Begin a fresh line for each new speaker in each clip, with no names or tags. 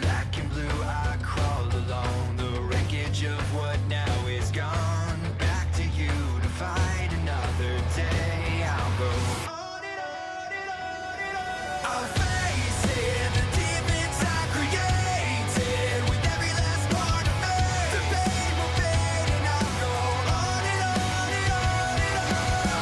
Black and blue, I crawl along the wreckage of what now is gone. Back to you to fight another day. I'll go on and on and on and on. I'll face it, the demons I created with every last part of me. The pain will fade and I'll go on and on and on and on.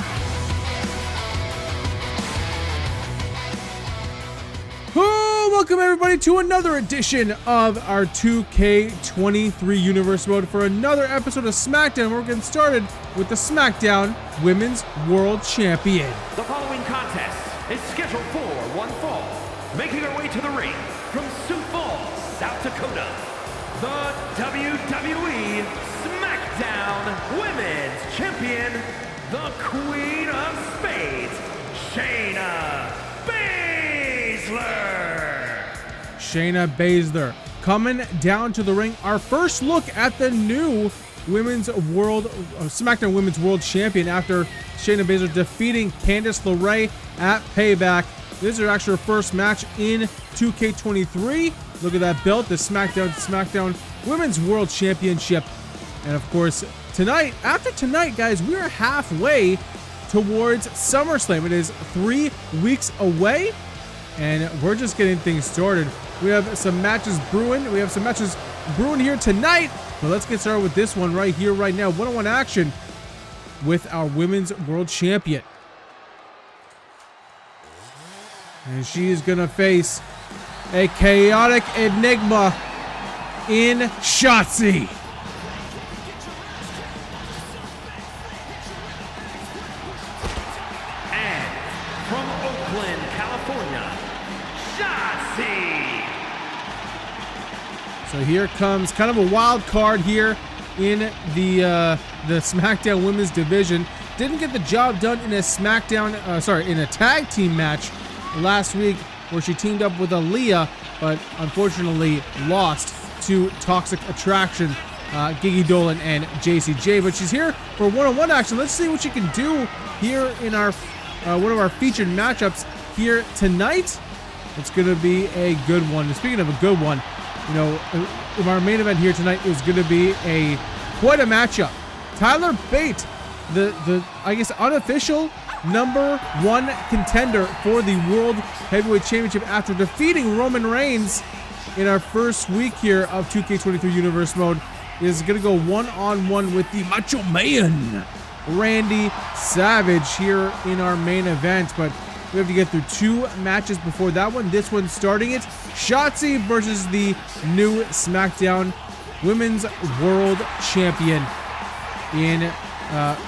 Welcome everybody to another edition of our 2K23 Universe Mode for another episode of SmackDown. We're getting started with the SmackDown Women's World Champion.
The following contest is scheduled for one fall. Making her way to the ring from Sioux Falls, South Dakota, the WWE SmackDown Women's Champion, the Queen of Spades, Shayna Baszler.
Shayna Baszler coming down to the ring. Our first look at the new SmackDown Women's World Champion after Shayna Baszler defeating Candice LeRae at Payback. This is actually her first match in 2K23. Look at that belt, the SmackDown Women's World Championship. And of course, after tonight, guys, we are halfway towards SummerSlam. It is 3 weeks away, and we're just getting things started. We have some matches brewing. Here tonight. But let's get started with this one right here, right now. One-on-one action with our Women's World Champion. And she is going to face a chaotic enigma in Shotzi.
And from Oakland, California, Shotzi.
So here comes kind of a wild card here in the SmackDown Women's Division. Didn't get the job done in a in a tag team match last week where she teamed up with Aaliyah, but unfortunately lost to Toxic Attraction, Gigi Dolan and JCJ. But she's here for one-on-one action. Let's see what she can do here in our one of our featured matchups here tonight. It's going to be a good one. And speaking of a good one, you know, our main event here tonight is going to be quite a matchup. Tyler Bate, the I guess unofficial #1 contender for the World Heavyweight Championship after defeating Roman Reigns in our first week here of 2K23 Universe Mode, is going to go one-on-one with the Macho Man, Randy Savage, here in our main event. But we have to get through 2 matches before that one. This one starting it, Shotzi versus the new SmackDown Women's World Champion in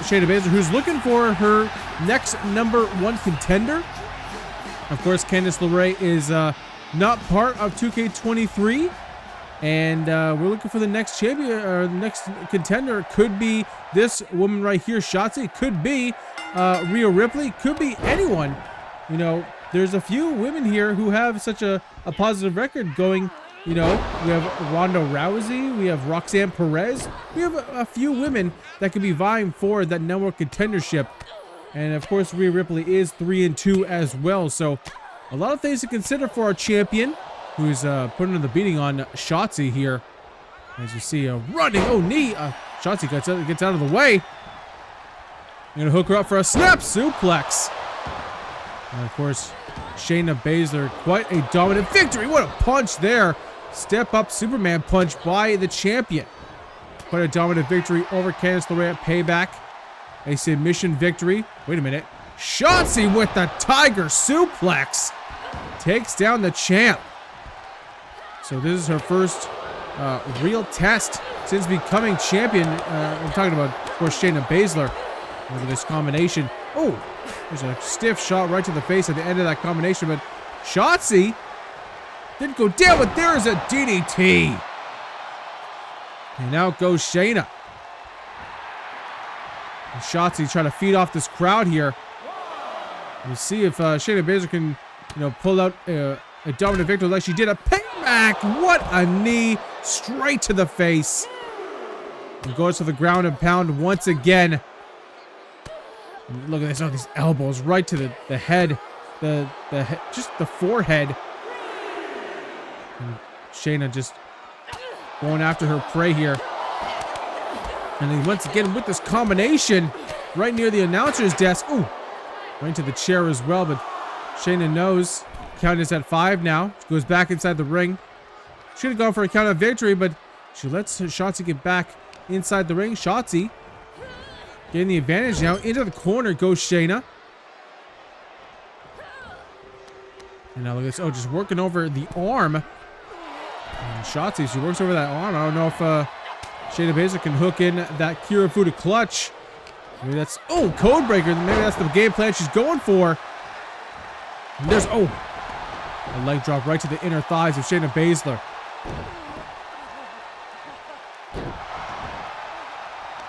Shayna Baszler, who's looking for her next #1 contender. Of course, Candice LeRae is not part of 2K23, and we're looking for the next champion, or the next contender. Could be this woman right here, Shotzi. Could be Rhea Ripley. Could be anyone. You know, there's a few women here who have such a positive record going. You know, we have Ronda Rousey, we have Roxanne Perez. We have a few women that could be vying for that #1 contendership. And of course, Rhea Ripley is 3-2 as well. So a lot of things to consider for our champion, who's putting the beating on Shotzi here. As you see, running, knee. Shotzi gets out of the way. Gonna hook her up for a snap suplex. And of course, Shayna Baszler, quite a dominant victory. What a punch there. Step up Superman punch by the champion. Quite a dominant victory over Candice LeRae at Payback. A submission victory. Wait a minute. Shotzi with the Tiger Suplex. Takes down the champ. So this is her first real test since becoming champion. I'm talking about, of course, Shayna Baszler. Look at this combination. Oh, there's a stiff shot right to the face at the end of that combination, but Shotzi didn't go down, but there is a DDT. And out goes Shayna. And Shotzi trying to feed off this crowd here. We'll see if Shayna Baszler can, pull out a dominant victory like she did a Payback. What a knee straight to the face. And goes to the ground and pound once again. And look at this. Oh, these elbows right to the head. Just the forehead. And Shayna just going after her prey here. And then once again with this combination right near the announcer's desk. Ooh, right into the chair as well. But Shayna knows. Count is at 5 now. She goes back inside the ring. Should have gone for a count of victory, but she lets Shotzi get back inside the ring. Shotzi getting the advantage now. Into the corner goes Shayna. And now look at this. Oh, just working over the arm. And Shotzi, she works over that arm. I don't know if Shayna Baszler can hook in that Kirifuda clutch. Maybe that's... Oh, code breaker. Maybe that's the game plan she's going for. And there's... Oh, a leg drop right to the inner thighs of Shayna Baszler.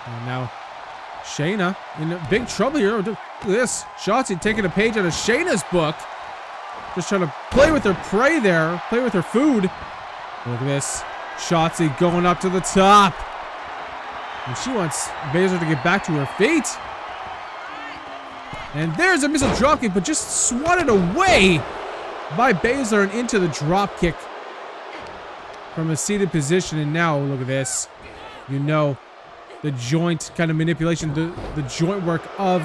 And now Shayna in big trouble here. Look at this. Shotzi taking a page out of Shayna's book. Just trying to play with her prey there. Play with her food. Look at this. Shotzi going up to the top. And she wants Baszler to get back to her feet. And there's a missile dropkick, but just swatted away by Baszler and into the dropkick from a seated position. And now, look at this. You know, the joint kind of manipulation, the joint work of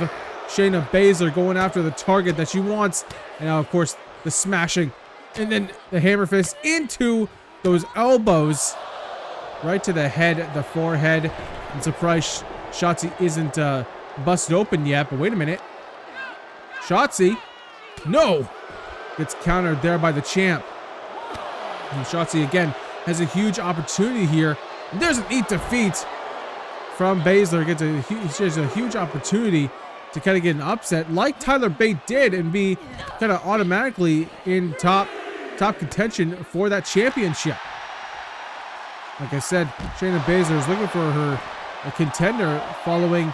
Shayna Baszler going after the target that she wants. And now, of course, the smashing. And then the hammer fist into those elbows. Right to the head, the forehead. I'm surprised Shotzi isn't busted open yet. But wait a minute. Shotzi. No. Gets countered there by the champ. And Shotzi again has a huge opportunity here. And there's an eat defeat from Baszler. She has a huge opportunity to kind of get an upset like Tyler Bate did and be kind of automatically in top contention for that championship. Like I said, Shayna Baszler is looking for a contender following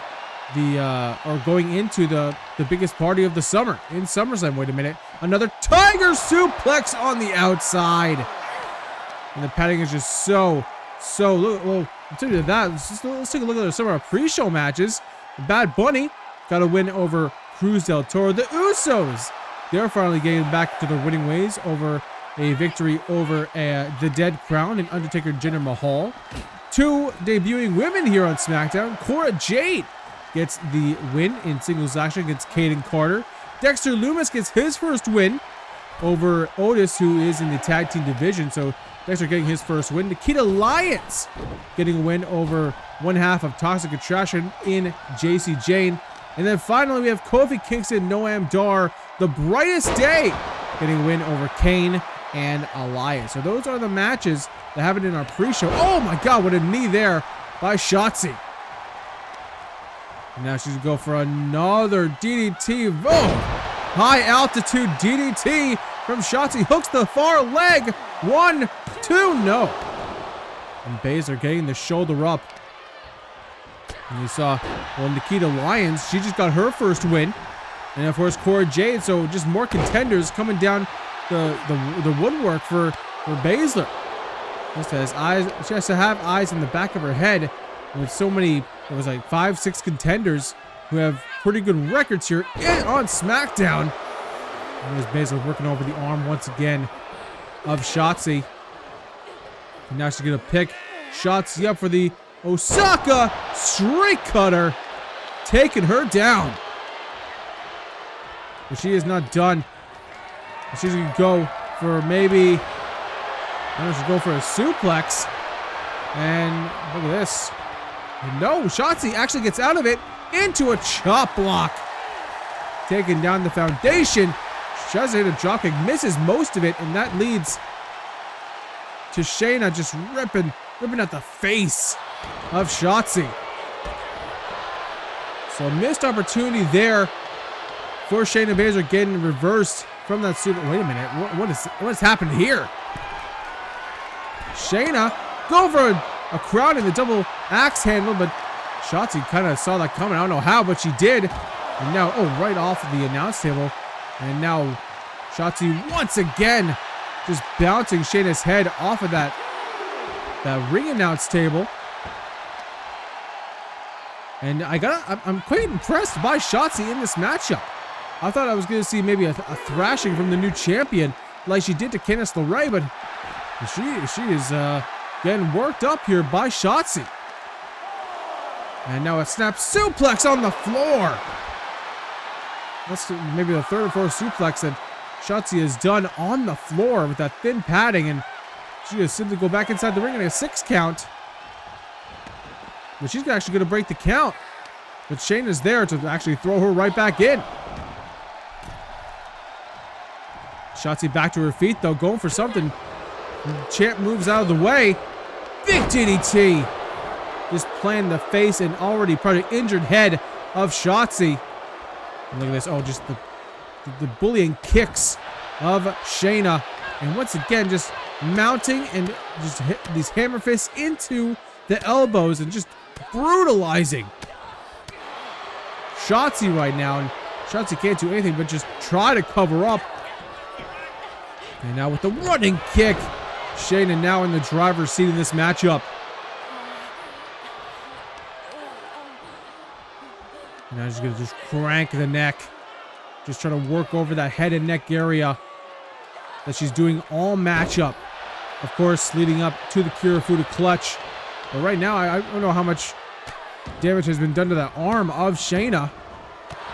or going into the biggest party of the summer in SummerSlam. Wait a minute. Another tiger suplex on the outside. And the padding is just so look. Well, I'll tell you that. Let's take a look at some of our pre-show matches. Bad Bunny got a win over Cruz del Toro. The Usos, they're finally getting back to their winning ways over a victory over the Dead Crown and Undertaker Jinder Mahal. 2 debuting women here on SmackDown. Cora Jade gets the win in singles action against Kaden Carter. Dexter Lumis gets his first win over Otis, who is in the tag team division. So Dexter getting his first win. Nikita Lyons getting a win over one half of Toxic Attraction in JC Jane. And then finally we have Kofi Kingston, Noam Dar, the brightest day, getting a win over Kane and Elias. So those are the matches that have it in our pre-show. Oh my God, what a knee there by Shotzi. And now she's gonna go for another DDT. Oh, high altitude DDT from Shotzi. Hooks the far leg. 1, 2, no. And Baszler getting the shoulder up. And you saw, well, Nikita Lyons, she just got her first win. And of course, Cora Jade. So just more contenders coming down the woodwork for Baszler. Just has eyes. She has to have eyes in the back of her head. With so many, it was like 5, 6 contenders who have pretty good records here on SmackDown. And there's Baszler working over the arm once again of Shotzi. And now she's gonna pick Shotzi up for the Osaka Street Cutter, taking her down. But she is not done. She's gonna go for maybe, I don't know, she'll go for a suplex. And look at this. No, Shotzi actually gets out of it into a chop block. Taking down the foundation. She tries to hit a dropkick, misses most of it, and that leads to Shayna just ripping at the face of Shotzi. So missed opportunity there for Shayna Baszler getting reversed from that super. Wait a minute, what's happened here? Shayna go for a crowd in the double axe handle, but Shotzi kind of saw that coming. I don't know how, but she did. And now, oh, right off of the announce table. And now Shotzi once again just bouncing Shayna's head off of that ring announce table. And I'm quite impressed by Shotzi in this matchup. I thought I was going to see maybe a thrashing from the new champion like she did to Candice LeRae, but she is getting worked up here by Shotzi. And now a snap suplex on the floor. That's maybe the third or fourth suplex that Shotzi has done on the floor with that thin padding, and she just simply go back inside the ring and a 6 count. But she's actually going to break the count. But Shayna's there to actually throw her right back in. Shotzi back to her feet, though, going for something. Champ moves out of the way. Big DDT. Just playing the face and already probably injured head of Shotzi. And look at this. Oh, just the bullying kicks of Shayna. And once again, just mounting and just hit these hammer fists into the elbows and just brutalizing Shotzi right now. And Shotzi can't do anything but just try to cover up. And now with the running kick, Shayna now in the driver's seat in this matchup. And now she's going to just crank the neck. Just trying to work over that head and neck area that she's doing all matchup. Of course, leading up to the Kirifuda clutch. But right now, I don't know how much damage has been done to that arm of Shayna.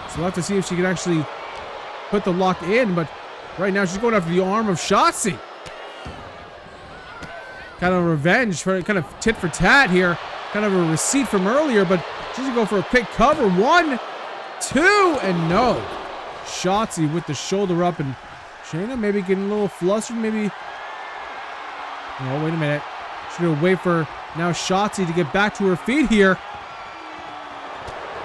So we'll have to see if she can actually put the lock in. But right now, she's going after the arm of Shotzi. Kind of revenge, kind of tit for tat here. Kind of a receipt from earlier, but she's going to go for a quick cover. 1, 2, and no. Shotzi with the shoulder up, and Shayna maybe getting a little flustered. Maybe. Oh, wait a minute. She's going to wait for now Shotzi to get back to her feet here.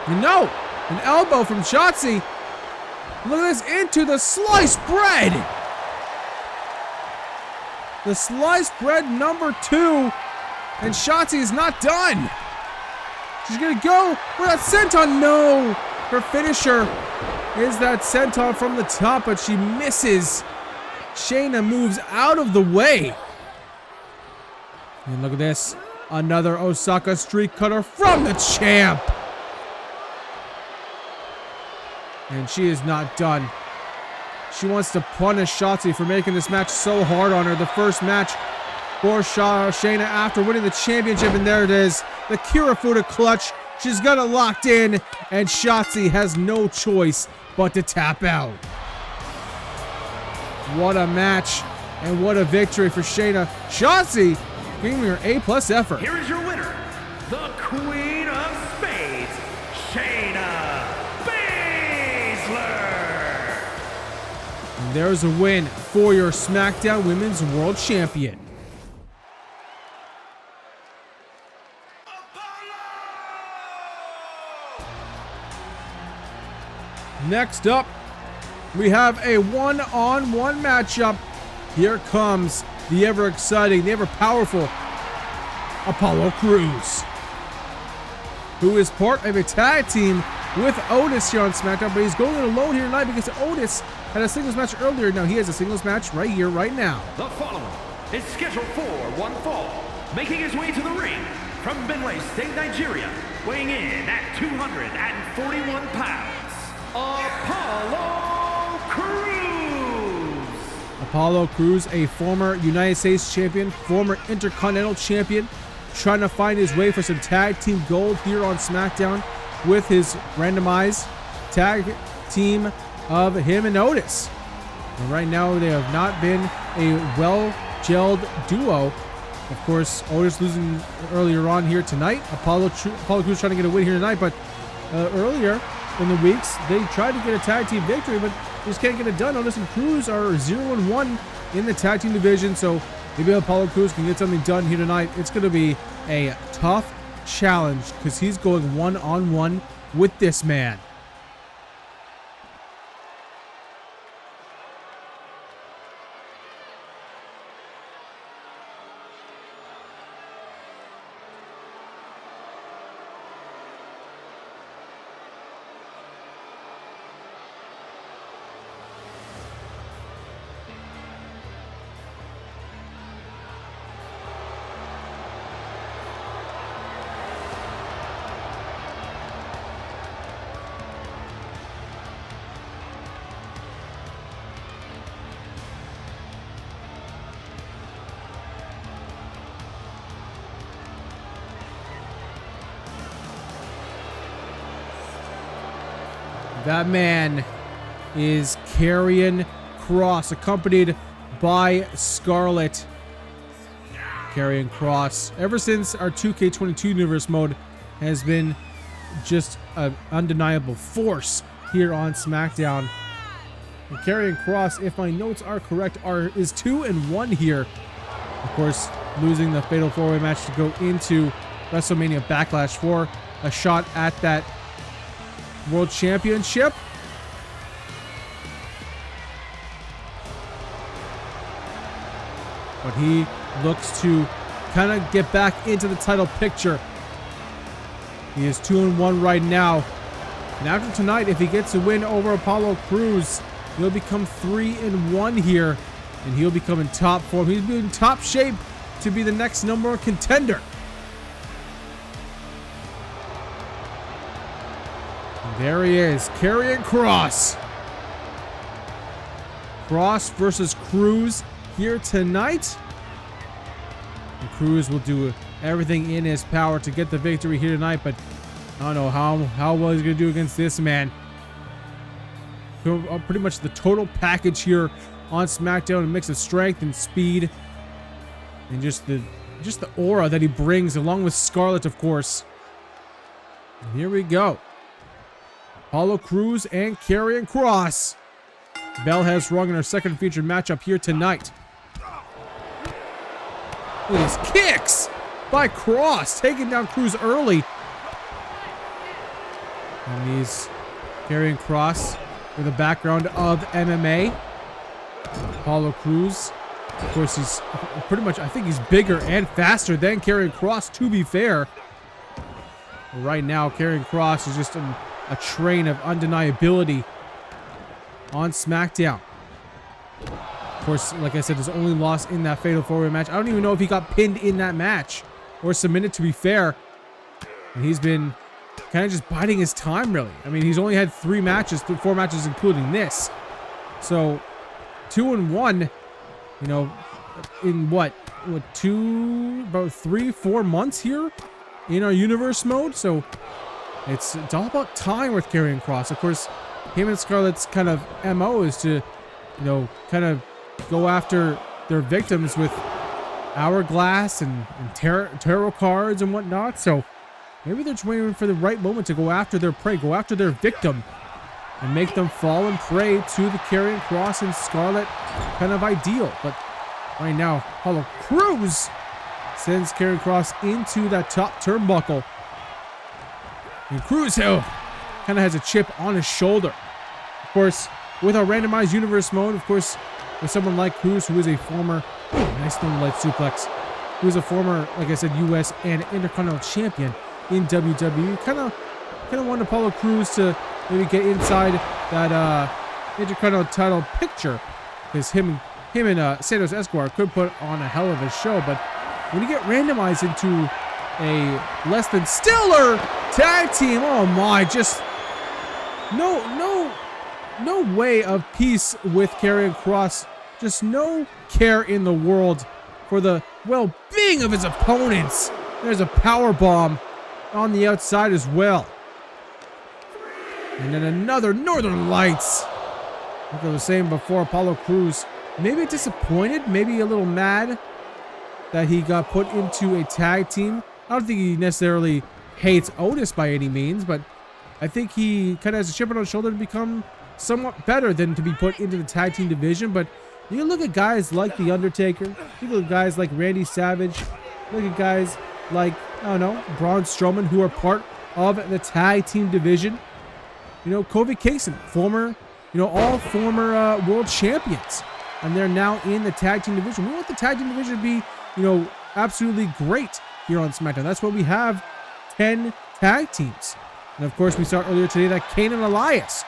And no! An elbow from Shotzi. Look at this, into the sliced bread. The sliced bread number 2. And Shotzi is not done. She's going to go for that senton. No! Her finisher is that senton from the top, but she misses. Shayna moves out of the way. And look at this. Another Osaka streak cutter from the champ. And she is not done. She wants to punish Shotzi for making this match so hard on her. The first match for Shayna after winning the championship. And there it is. The Kirifuda clutch. She's got it locked in. And Shotzi has no choice but to tap out. What a match. And what a victory for Shayna. Shotzi giving her A+ effort.
Here is your winner, the Queen of Spades, Shayna Baszler.
And there's a win for your SmackDown Women's World Champion. Next up, we have a one-on-one matchup. Here comes the ever-exciting, the ever-powerful Apollo Crews, who is part of a tag team with Otis here on SmackDown, but he's going alone here tonight because Otis had a singles match earlier. Now he has a singles match right here, right now.
The following is scheduled for one fall, making his way to the ring from Benue State, Nigeria, weighing in at 241 pounds, Apollo Crews.
Apollo Crews, a former United States champion, former Intercontinental champion, trying to find his way for some tag team gold here on SmackDown with his randomized tag team of him and Otis. And right now, they have not been a well-gelled duo. Of course, Otis losing earlier on here tonight. Apollo Crews trying to get a win here tonight, but earlier in the weeks, they tried to get a tag team victory, but just can't get it done. Otis and Crews are 0-1 in the tag team division, so maybe Apollo Crews can get something done here tonight. It's going to be a tough challenge because he's going one-on-one with this man. That man is Karrion Kross, accompanied by Scarlett. Karrion Kross, ever since our 2K22 universe mode, has been just an undeniable force here on SmackDown. And Karrion Kross, if my notes are correct, is 2-1 here. Of course, losing the Fatal 4-Way match to go into WrestleMania Backlash for a shot at that World Championship. But he looks to kind of get back into the title picture. He is 2-1 right now. And after tonight, if he gets a win over Apollo Crews, he'll become 3-1 here. And he'll become in top form. He's in top shape to be the next #1 contender. And there he is, Karrion Kross. Kross versus Crews here tonight. And Crews will do everything in his power to get the victory here tonight, but I don't know how well he's going to do against this man. Pretty much the total package here on SmackDown, a mix of strength and speed, and just the aura that he brings, along with Scarlett, of course. And here we go. Apollo Crews and Karrion Kross. Bell has rung in our second featured matchup here tonight. Look at his kicks by Kross, taking down Crews early. And he's Karrion Kross with a background of MMA. Apollo Crews, of course, he's pretty much, I think he's bigger and faster than Karrion Kross, to be fair. Right now, Karrion Kross is just a train of undeniability on SmackDown. Of course, like I said, his only loss in that Fatal 4-Way match. I don't even know if he got pinned in that match or submitted, to be fair. And he's been kind of just biding his time, really. I mean, he's only had 4 matches, including this. So 2-1, you know, in about 3-4 months here in our universe mode. So it's all about time with Karrion Kross. Of course, him and Scarlett's kind of MO is to, you know, kind of go after their victims with hourglass and tarot cards and whatnot. So maybe they're just waiting for the right moment to go after their prey, go after their victim, and make them fall and prey to the Karrion Kross and Scarlett kind of ideal. But right now, Apollo Crews sends Karrion Kross into that top turnbuckle. And Crews kind of has a chip on his shoulder. Of course, with our randomized universe mode, of course, with someone like Crews, who is a former, nice Northern Light suplex, who is a former, like I said, US and Intercontinental Champion in WWE, kind of wanted Apollo Crews to maybe get inside that Intercontinental title picture, because him and Santos Escobar could put on a hell of a show. But when you get randomized into a less than stellar tag team, oh my, just no way of peace with Karrion Kross. Just no care in the world for the well-being of his opponents. There's a power bomb on the outside as well. And then another Northern Lights. Like I was saying before, Apollo Crews maybe disappointed, maybe a little mad that he got put into a tag team. I don't think he necessarily hates Otis by any means, but I think he kind of has a chip on his shoulder to become somewhat better than to be put into the tag team division. But you look at guys like The Undertaker, you look at guys like Randy Savage, look at guys like, I don't know, Braun Strowman, who are part of the tag team division. You know, Kofi Kingston, all former world champions, and they're now in the tag team division. We want the tag team division to be, absolutely great here on SmackDown. That's why we have 10 tag teams. And of course, we saw earlier today that Kane and Elias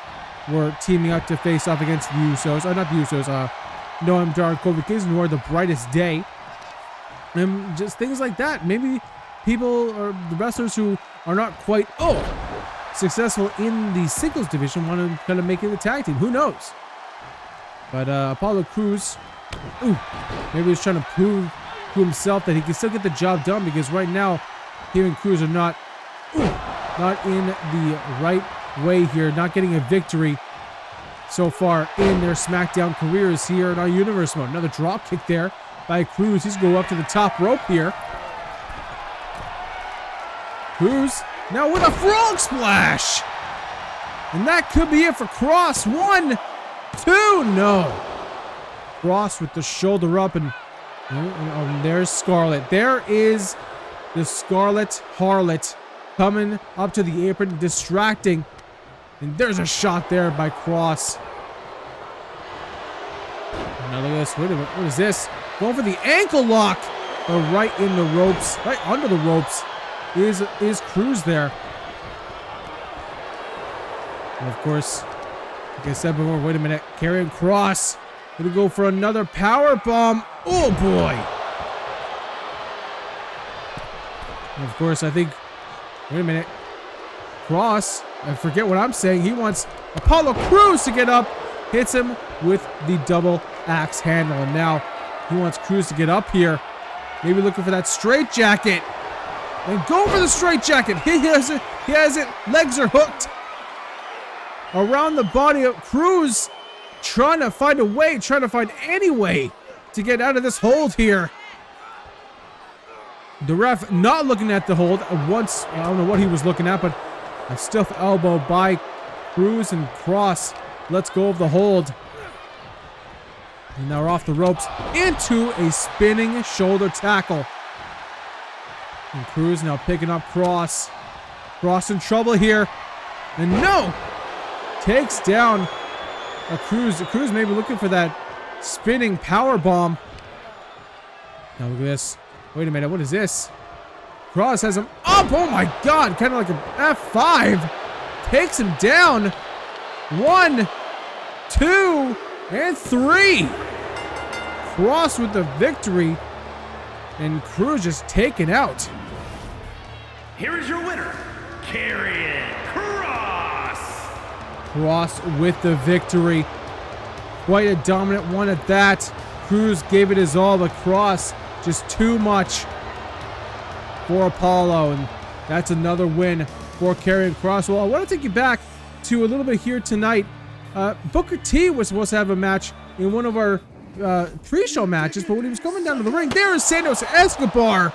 were teaming up to face off against the Usos. Not the Usos, Noam Dar and Kofi Kingston, who are the brightest day. And just things like that. Maybe people or the wrestlers who are not quite successful in the singles division want to kind of make it the tag team. Who knows? But Apollo Crews, maybe he's trying to prove to himself that he can still get the job done, because right now him and Crews are not in the right way here, not getting a victory so far in their SmackDown careers here in our Universe mode. Another drop kick there by Cruz. He's going up to the top rope here. Cruz now with a frog splash. And that could be it for Cross. 1, 2, no. Cross with the shoulder up, and there's Scarlett. There is the Scarlet Harlot coming up to the apron, distracting. And there's a shot there by Cross. Now look at this. Wait a minute. What is this? Going for the ankle lock. Right in the ropes. Right under the ropes is Cruz there. And of course, like I said before, wait a minute. Karrion Kross gonna go for another power bomb. Oh boy. And of course, I think, wait a minute. Kross, I forget what I'm saying. He wants Apollo Crews to get up. Hits him with the double axe handle. And now he wants Crews to get up here. Maybe looking for that straight jacket. And go for the straight jacket. He has it. He has it. Legs are hooked around the body of Cruz, trying to find a way, trying to find any way to get out of this hold here. The ref not looking at the hold. Once, I don't know what he was looking at, but a stiff elbow by Cruz, and Kross lets go of the hold. And now we're off the ropes into a spinning shoulder tackle. And Cruz now picking up Kross. Kross in trouble here. And no! Takes down a Cruz. Cruz may be looking for that spinning power bomb. Now look at this. Wait a minute, what is this? Kross has him up. Oh my god, kind of like an F5. Takes him down. 1, 2, and 3. Kross with the victory. And Cruz just taken out.
Here is your winner, Karrion Kross.
Kross with the victory. Quite a dominant one at that. Cruz gave it his all, but Kross just too much for Apollo. And that's another win for Karrion Kross. Well, I want to take you back to a little bit here tonight. Booker T was supposed to have a match in one of our pre-show matches, but when he was coming down to the ring, there is Santos Escobar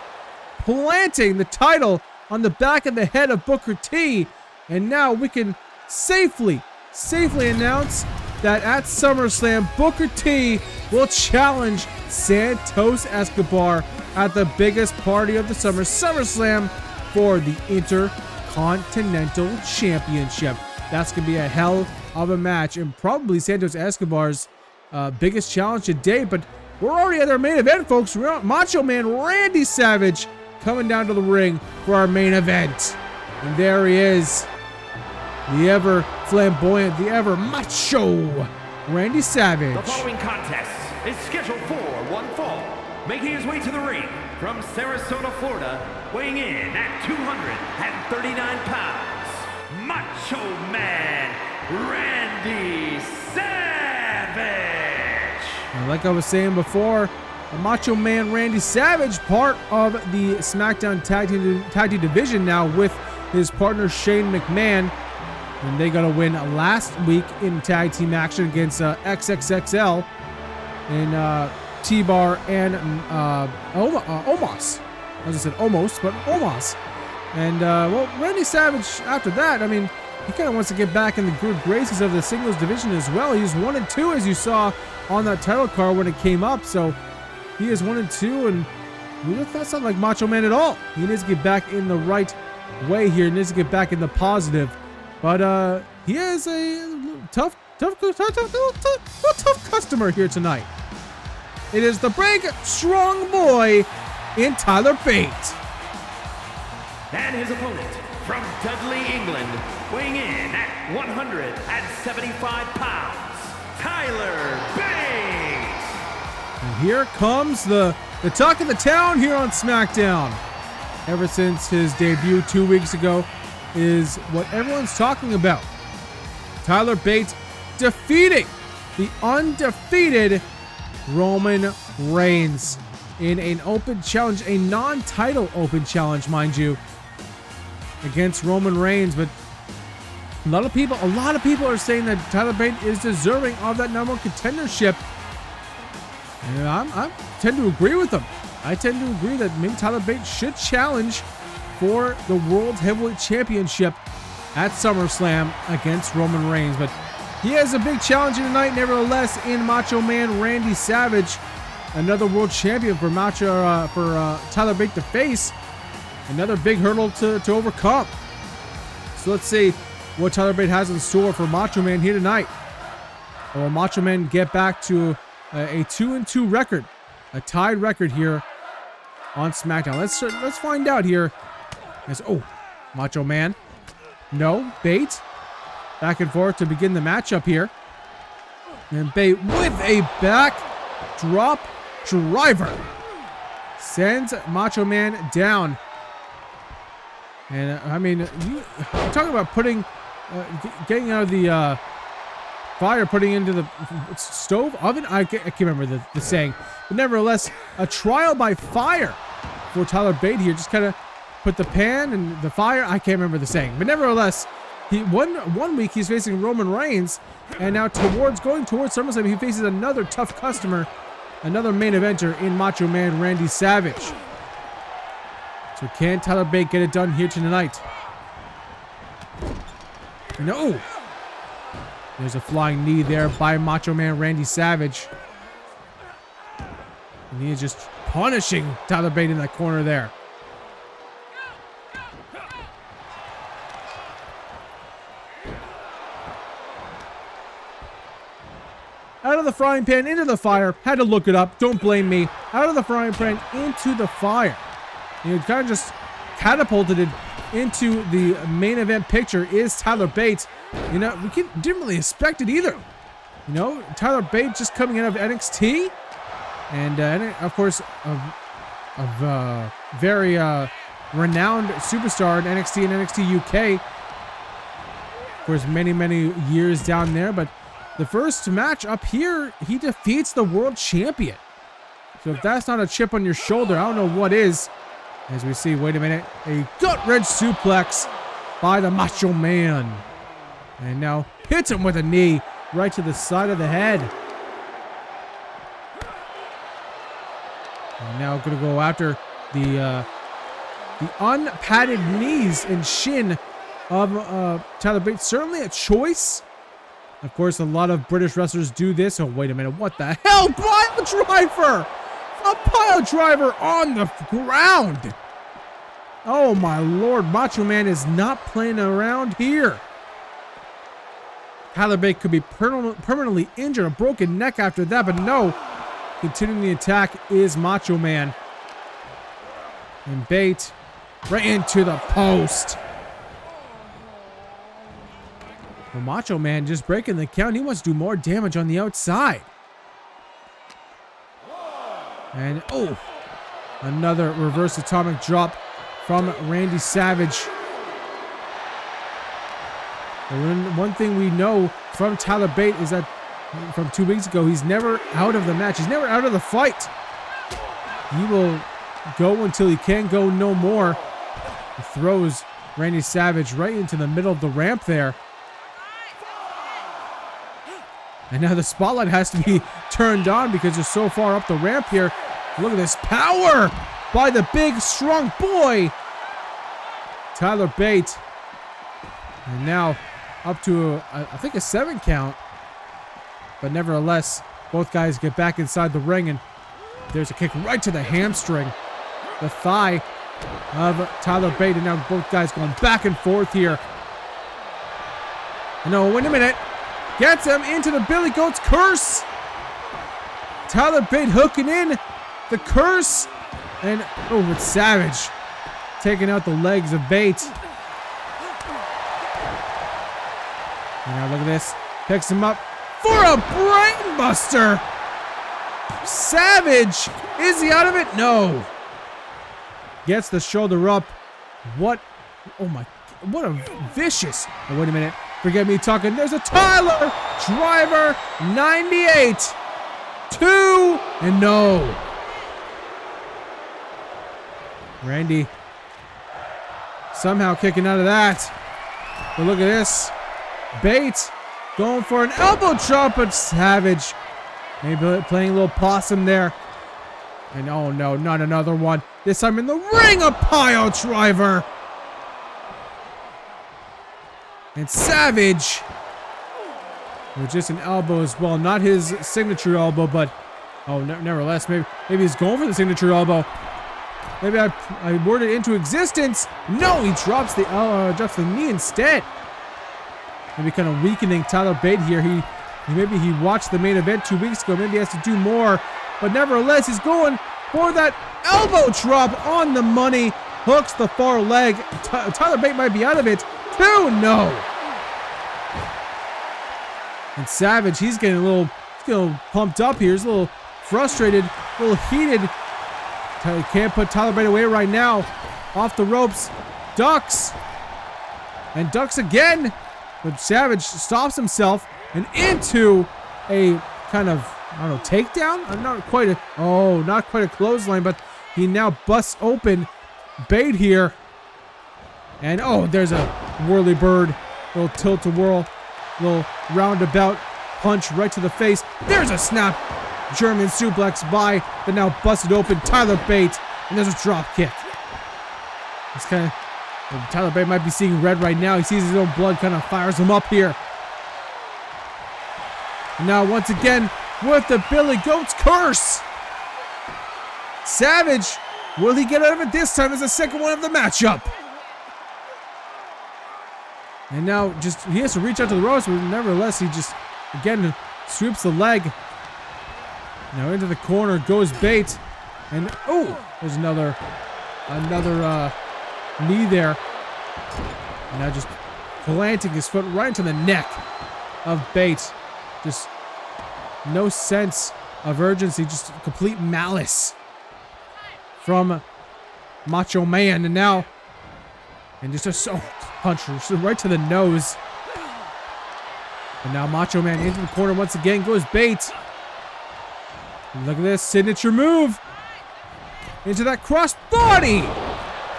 planting the title on the back of the head of Booker T. And now we can safely announce that at SummerSlam, Booker T will challenge Santos Escobar at the biggest party of the summer, SummerSlam, for the Intercontinental Championship. That's going to be a hell of a match, and probably Santos Escobar's biggest challenge to date. But we're already at our main event, folks. We're Macho Man Randy Savage coming down to the ring for our main event. And there he is, the ever flamboyant, the ever macho Randy Savage.
The following contest is scheduled for one fall. Making his way to the ring from Sarasota, Florida, weighing in at 239 pounds, Macho Man Randy Savage.
And like I was saying before, the Macho Man Randy Savage, part of the SmackDown Tag Team Division now with his partner Shane McMahon. And they got a win last week in tag team action against XXXL in T-Bar and Omos. As I said, almost, but Omos. And, well, Randy Savage, after that, I mean, he kind of wants to get back in the good graces of the singles division as well. He's 1-2, as you saw on that title card when it came up. So he is 1-2, and that's not like Macho Man at all. He needs to get back in the right way here. He needs to get back in the positive. But he is a tough customer here tonight. It is the big, strong boy in Tyler Bate.
And his opponent from Dudley, England, weighing in at 175 pounds, Tyler Bate.
And here comes the talk of the town here on SmackDown. Ever since his debut 2 weeks ago, is what everyone's talking about. Tyler Bate defeating the undefeated Roman Reigns in an open challenge, a non-title open challenge, mind you, against Roman Reigns. But A lot of people are saying that Tyler Bate is deserving of that number one contendership. And I tend to agree with them. I tend to agree that maybe Tyler Bate should challenge for the World Heavyweight Championship at SummerSlam against Roman Reigns. But he has a big challenge tonight, nevertheless, in Macho Man Randy Savage. Another world champion for Tyler Bate to face. Another big hurdle to overcome. So let's see what Tyler Bate has in store for Macho Man here tonight. Will Macho Man get back to a 2-2 record, a tied record here on SmackDown? Let's find out here. Macho Man. No, Bate. Back and forth to begin the matchup here. And Bate with a backdrop driver sends Macho Man down. And I mean, you're talking about getting out of the fire, putting into the stove, oven. I can't remember the saying, but nevertheless, a trial by fire for Tyler Bate here. Just kind of put the pan and the fire. I can't remember the saying, but nevertheless, one week he's facing Roman Reigns, and now going towards SummerSlam, he faces another tough customer, another main eventer in Macho Man Randy Savage. So can Tyler Bate get it done here tonight? No. There's a flying knee there by Macho Man Randy Savage. And he is just punishing Tyler Bate in that corner there. Out of the frying pan into the fire. Had to look it up. Don't blame me. Out of the frying pan into the fire. You kind of just catapulted it into the main event picture is Tyler Bate. You know, we didn't really expect it either. You know, Tyler Bate just coming out of NXT. And of course, a very renowned superstar in NXT and NXT UK. Of course, many years down there. But the first match up here, he defeats the world champion. So if that's not a chip on your shoulder, I don't know what is. As we see, wait a minute, a gut-wrench suplex by the Macho Man. And now hits him with a knee right to the side of the head. And now going to go after the unpadded knees and shin of Tyler Bate. Certainly a choice. Of course, a lot of British wrestlers do this. Oh, wait a minute. What the hell? Pile driver! A pile driver on the ground. Oh, my Lord. Macho Man is not playing around here. Tyler Bate could be permanently injured, a broken neck after that, but no. Continuing the attack is Macho Man. And Bate right into the post. Well, Macho Man just breaking the count. He wants to do more damage on the outside. And, another reverse atomic drop from Randy Savage. And one thing we know from Tyler Bate is that from 2 weeks ago, he's never out of the match. He's never out of the fight. He will go until he can't go no more. He throws Randy Savage right into the middle of the ramp there. And now the spotlight has to be turned on because they're so far up the ramp here. Look at this power by the big, strong boy, Tyler Bate. And now up to, I think, a 7 count. But nevertheless, both guys get back inside the ring. And there's a kick right to the hamstring. The thigh of Tyler Bate. And now both guys going back and forth here. No, wait a minute. Gets him into the Billy Goat's curse. Tyler Bate hooking in the curse. And, it's Savage taking out the legs of Bate. And now look at this. Picks him up for a brainbuster. Savage. Is he out of it? No. Gets the shoulder up. What a vicious. Oh, wait a minute. Forget me talking. There's a Tyler driver 98. 2 and no. Randy somehow kicking out of that. But look at this. Bate going for an elbow drop, but Savage maybe playing a little possum there. And oh no, not another one. This time in the ring, a pile driver. And Savage with just an elbow as well. Not his signature elbow, but oh, nevertheless, maybe he's going for the signature elbow. Maybe I worded it into existence. No, he drops the knee instead. Maybe kind of weakening Tyler Bate here. Maybe he watched the main event 2 weeks ago. Maybe he has to do more. But nevertheless, he's going for that elbow drop on the money. Hooks the far leg. Tyler Bate might be out of it. 2, no. And Savage, he's getting a little pumped up here. He's a little frustrated, a little heated. Can't put Tyler Bate away right now. Off the ropes. Ducks. And ducks again. But Savage stops himself and into a kind of, I don't know, takedown? Not quite a clothesline, but he now busts open Bate here. And oh, there's a whirly bird. Little tilt-a-whirl. Little roundabout punch right to the face. There's a snap German suplex by the now busted open Tyler Bate. And there's a drop kick. It's kind of, Tyler Bate might be seeing red right now. He sees his own blood, kind of fires him up here. And now once again with the Billy Goat's curse. Savage, will he get out of it this time as the second one of the matchup? And now he has to reach out to the ropes, but nevertheless he just again sweeps the leg. Now into the corner goes Bate. And oh, there's another knee there. And now just planting his foot right into the neck of Bate. Just no sense of urgency, just complete malice from Macho Man. And now, and just a punch right to the nose. And now Macho Man into the corner once again goes Bate. And look at this signature move into that cross body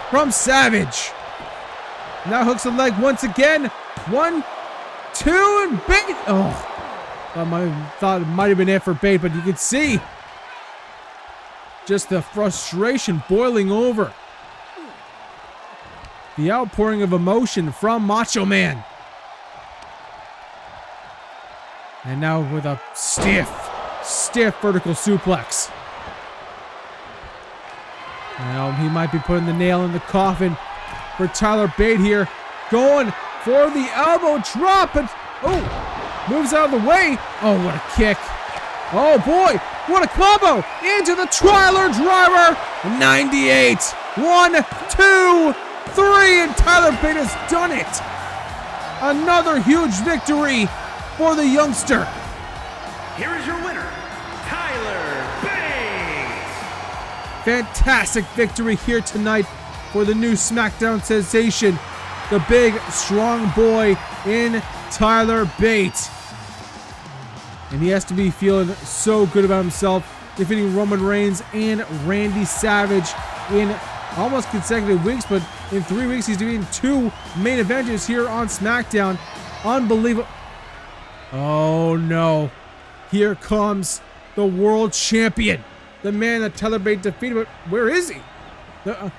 from Savage. Now hooks the leg once again. 1, 2, and Bate. Oh, I thought it might have been it for Bate, but you can see just the frustration boiling over. The outpouring of emotion from Macho Man. And now with a stiff vertical suplex. Now he might be putting the nail in the coffin for Tyler Bate here. Going for the elbow drop. And oh, moves out of the way. Oh, what a kick. Oh boy, what a combo. Into the Tyler driver. 98. 1, 2, 3. And Tyler Bate has done it. Another huge victory for the youngster.
Here is your winner, Tyler Bate.
Fantastic victory here tonight for the new SmackDown sensation, the big, strong boy in Tyler Bate. And he has to be feeling so good about himself, defeating Roman Reigns and Randy Savage in almost consecutive weeks, but in 3 weeks he's doing 2 main events here on SmackDown. Unbelievable. Oh no. Here comes the world champion. The man that Tyler Bate defeated, but where is he?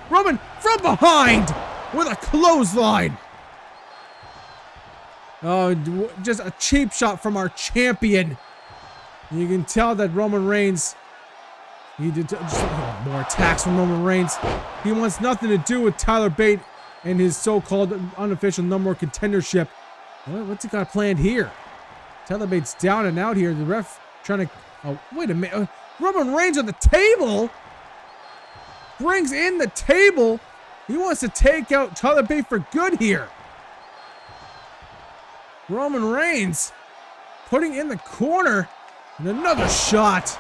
Roman from behind with a clothesline. Oh, just a cheap shot from our champion. You can tell that Roman Reigns, he did just more attacks from Roman Reigns. He wants nothing to do with Tyler Bate and his so-called unofficial #1 contendership. What's he got planned here? Tyler Bate's down and out here. The ref trying to... Oh, wait a minute. Roman Reigns on the table. Brings in the table. He wants to take out Tyler Bate for good here. Roman Reigns putting in the corner. And another shot.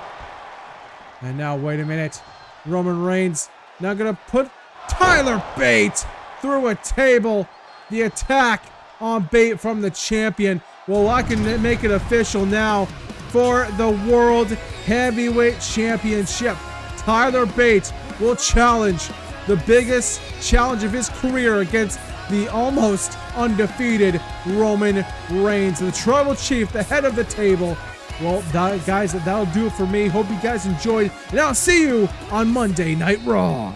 And now, wait a minute. Roman Reigns now going to put Tyler Bate through a table. The attack on Bate from the champion. Well, I can make it official now for the World Heavyweight Championship. Tyler Bate will challenge the biggest challenge of his career against the almost undefeated Roman Reigns, the tribal chief, the head of the table. Well, guys, that'll do it for me. Hope you guys enjoyed, and I'll see you on Monday Night Raw.